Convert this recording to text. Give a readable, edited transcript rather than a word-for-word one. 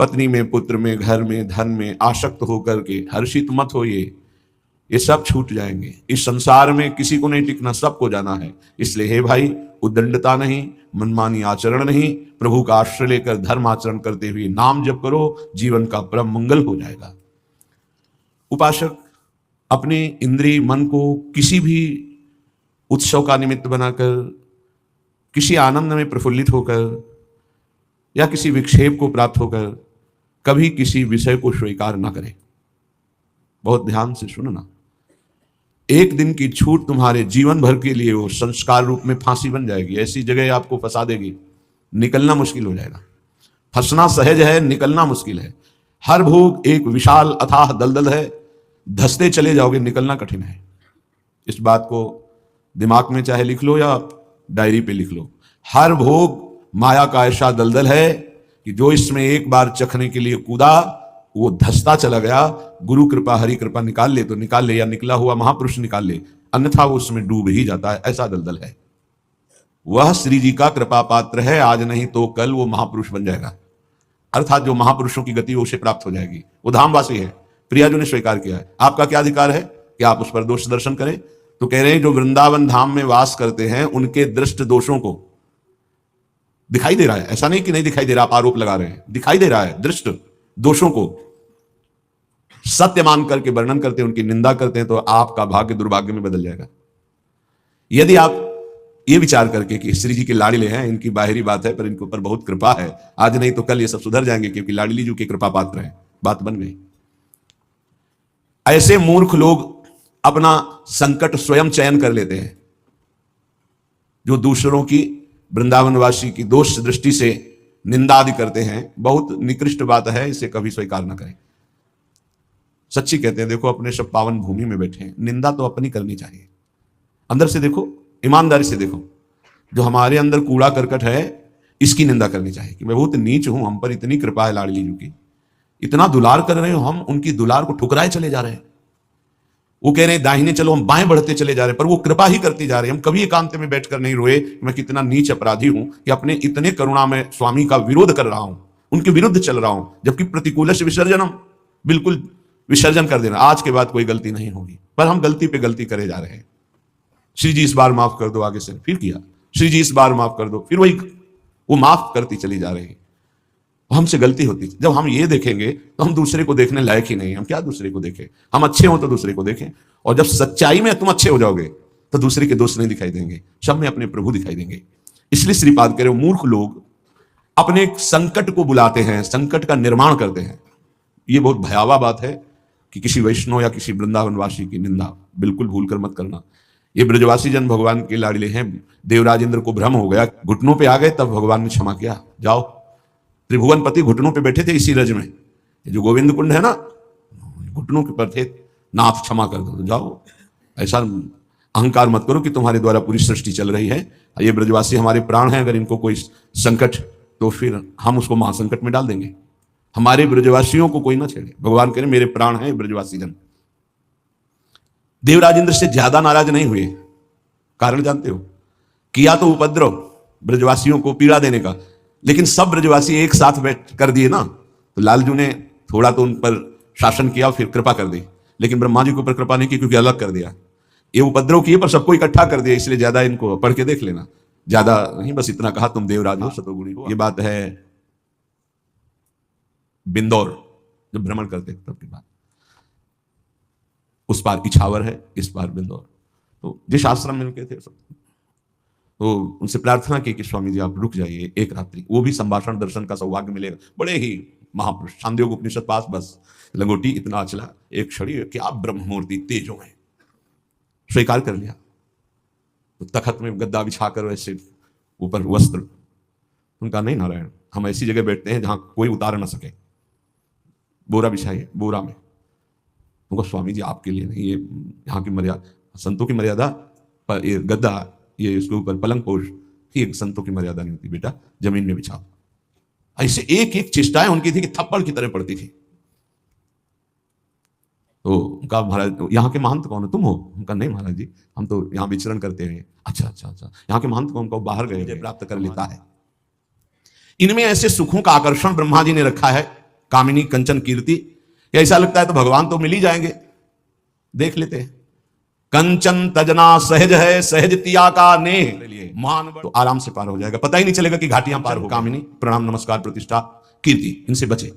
पत्नी में, पुत्र में, घर में, धन में आसक्त होकर के हर्षित मत होइए, ये सब छूट जाएंगे। इस संसार में किसी को नहीं टिकना, सबको जाना है। इसलिए हे भाई, उद्दंडता नहीं, मनमानी आचरण नहीं, प्रभु का आश्रय लेकर धर्म आचरण करते हुए नाम जप करो, जीवन का परम मंगल हो जाएगा। उपासक अपने इंद्रिय मन को किसी भी उत्सव का निमित्त बनाकर, किसी आनंद में प्रफुल्लित होकर या किसी विक्षेप को प्राप्त होकर कभी किसी विषय को स्वीकार न करें। बहुत ध्यान से सुनना, एक दिन की छूट तुम्हारे जीवन भर के लिए वो संस्कार रूप में फांसी बन जाएगी। ऐसी जगह आपको फंसा देगी, निकलना मुश्किल हो जाएगा। फंसना सहज है, निकलना मुश्किल है। हर भोग एक विशाल अथाह दलदल है, धंसते चले जाओगे, निकलना कठिन है। इस बात को दिमाग में चाहे लिख लो या डायरी पे लिख लो। हर भोग माया का ऐसा दलदल है कि जो इसमें एक बार चखने के लिए कूदा वो धंसता चला गया। गुरु कृपा, हरि कृपा निकाल ले तो निकाल ले, या निकला हुआ महापुरुष निकाल ले, अन्यथा वो उसमें डूब ही जाता है। ऐसा दलदल है। वह श्री जी का कृपा पात्र है, आज नहीं तो कल वो महापुरुष बन जाएगा। अर्थात जो महापुरुषों की गति उसे प्राप्त हो जाएगी। वो धामवासी है, प्रियाजू ने स्वीकार किया है। आपका क्या अधिकार है कि आप उस पर दोष दर्शन करें? तो कह रहे हैं जो वृंदावन धाम में वास करते हैं उनके दृष्ट दोषों को दिखाई दे रहा है। ऐसा नहीं कि नहीं दिखाई दे रहा, आप आरोप लगा रहे हैं, दिखाई दे रहा है। दृष्ट दोषों को सत्य मान करके वर्णन करते हैं, उनकी निंदा करते हैं, तो आपका भाग्य दुर्भाग्य में बदल जाएगा। यदि आप ये विचार करके कि श्री जी के लाडले हैं, इनकी बाहरी बात है पर इनके ऊपर बहुत कृपा है, आज नहीं तो कल ये सब सुधर जाएंगे क्योंकि लाडली जी के कृपा पात्र हैं, बात बन गई। ऐसे मूर्ख लोग अपना संकट स्वयं चयन कर लेते हैं, जो दूसरों की, वृंदावनवासी की दोष दृष्टि से निंदा आदि करते हैं। बहुत निकृष्ट बात है, इसे कभी स्वीकार न करें। सच्ची कहते हैं, देखो अपने सब पावन भूमि में बैठे हैं, निंदा तो अपनी करनी चाहिए। अंदर से देखो, ईमानदारी से देखो, जो हमारे अंदर कूड़ा करकट है इसकी निंदा करनी चाहिए कि मैं बहुत नीच हूं, हम पर इतनी कृपा है लाडली जी की, इतना दुलार कर रहे हो, हम उनकी दुलार को ठुकराए चले जा रहे हैं। वो कह रहे हैं दाहिने चलो, हम बाएं बढ़ते चले जा रहे हैं, पर वो कृपा ही करती जा रही है। हम कभी एकांत में बैठकर नहीं रोए मैं कितना नीच अपराधी हूं कि अपने इतने करुणा में स्वामी का विरोध कर रहा हूं, उनके विरुद्ध चल रहा हूं, जबकि प्रतिकूल से विसर्जनम, बिल्कुल विसर्जन कर देना, आज के बाद कोई गलती नहीं होगी। पर हम गलती पे गलती करे जा रहे हैं। श्री जी इस बार माफ कर दो, आगे से फिर किया, श्री जी इस बार माफ कर दो, फिर वही वो माफ करती चली जा रही है। हमसे गलती होती। जब हम ये देखेंगे तो हम दूसरे को देखने लायक ही नहीं। हम क्या दूसरे को देखें? हम अच्छे हो तो दूसरे को देखें, और जब सच्चाई में तुम अच्छे हो जाओगे तो दूसरे के दोष नहीं दिखाई देंगे, सब में अपने प्रभु दिखाई देंगे। इसलिए श्रीपाद कह रहे मूर्ख लोग अपने संकट को बुलाते हैं, संकट का निर्माण करते हैं। ये बहुत भयावह बात है कि किसी वैष्णव या किसी वृंदावनवासी की निंदा बिल्कुल भूल कर मत करना। ये ब्रजवासी जन भगवान के लाडले हैं। देवराज इंद्र को भ्रम हो गया, घुटनों पे आ गए, तब भगवान ने क्षमा किया। जाओ, त्रिभुवनपति घुटनों पे बैठे थे इसी रज में, जो गोविंद कुंड है ना, घुटनों के पर थे, नाथ क्षमा कर दो, जाओ। ऐसा अहंकार मत करो कि तुम्हारे द्वारा पूरी सृष्टि चल रही है। ये ब्रजवासी हमारे प्राण हैं, अगर इनको कोई संकट तो फिर हम उसको महासंकट में डाल देंगे। हमारे ब्रजवासियों को कोई ना छेड़े। भगवान कह रहे मेरे प्राण हैं ब्रजवासी जन। देवराज इंद्र से ज्यादा नाराज नहीं हुए, कारण जानते हो? किया तो उपद्रव ब्रजवासियों को पीड़ा देने का, लेकिन सब ब्रजवासी एक साथ बैठ कर दिए ना, तो लालजू ने थोड़ा तो उन पर शासन किया, फिर कृपा कर दी। लेकिन ब्रह्मा जी के ऊपर कृपा नहीं की, क्योंकि अलग कर दिया। ये उपद्रव किए पर सबको इकट्ठा कर दिया, इसलिए ज्यादा इनको पढ़ के देख लेना, ज्यादा नहीं, बस इतना कहा तुम देवराज हो सतोगुणी हो। ये बात है बिंदौर जब भ्रमण करते तब की बात। उस पार इछावर है, इस पार बिंदौर। तो जिस आश्रम में रुके थे सब, तो उनसे प्रार्थना की कि स्वामी जी आप रुक जाइए एक रात्रि, वो भी संभाषण दर्शन का सौभाग्य मिलेगा। बड़े ही महापुरुष, छांदोग्य उपनिषद पास, बस लंगोटी इतना अचला, एक क्षणी क्या ब्रह्म मूर्ति तेजो में, स्वीकार कर लिया। तो तखत में गद्दा बिछाकर वैसे ऊपर वस्त्र, उनका नहीं नारायण, हम ऐसी जगह बैठते हैं जहां कोई उतार ना सके, बोरा बिछाइए, बोरा में। उनको स्वामी जी आपके लिए नहीं, ये यहाँ की मर्यादा, संतों की मर्यादा पर ये गद्दा, ये इसके ऊपर पलंग पोष, ये संतों की मर्यादा नहीं होती बेटा, जमीन में बिछाओ। ऐसे एक एक चेष्टाएं उनकी थी कि थप्पड़ की तरह पड़ती थी। तो उनका महाराज यहाँ के महंत कौन है? तुम हो? उनका नहीं महाराज जी, हम तो यहाँ विचरण करते हैं। अच्छा अच्छा अच्छा, यहाँ के महंत कौन? को बाहर गए, प्राप्त कर लेता है। इनमें ऐसे सुखों का आकर्षण ब्रह्मा जी ने रखा है कामिनी कंचन कीर्ति, ऐसा लगता है तो भगवान तो मिल ही जाएंगे। देख लेते हैं, कंचन तजना सहज है, सहज तिया का नेह मान, तो आराम से पार हो जाएगा, पता ही नहीं चलेगा कि घाटियां पार हो। कामिनी प्रणाम नमस्कार प्रतिष्ठा कीर्ति, इनसे बचे।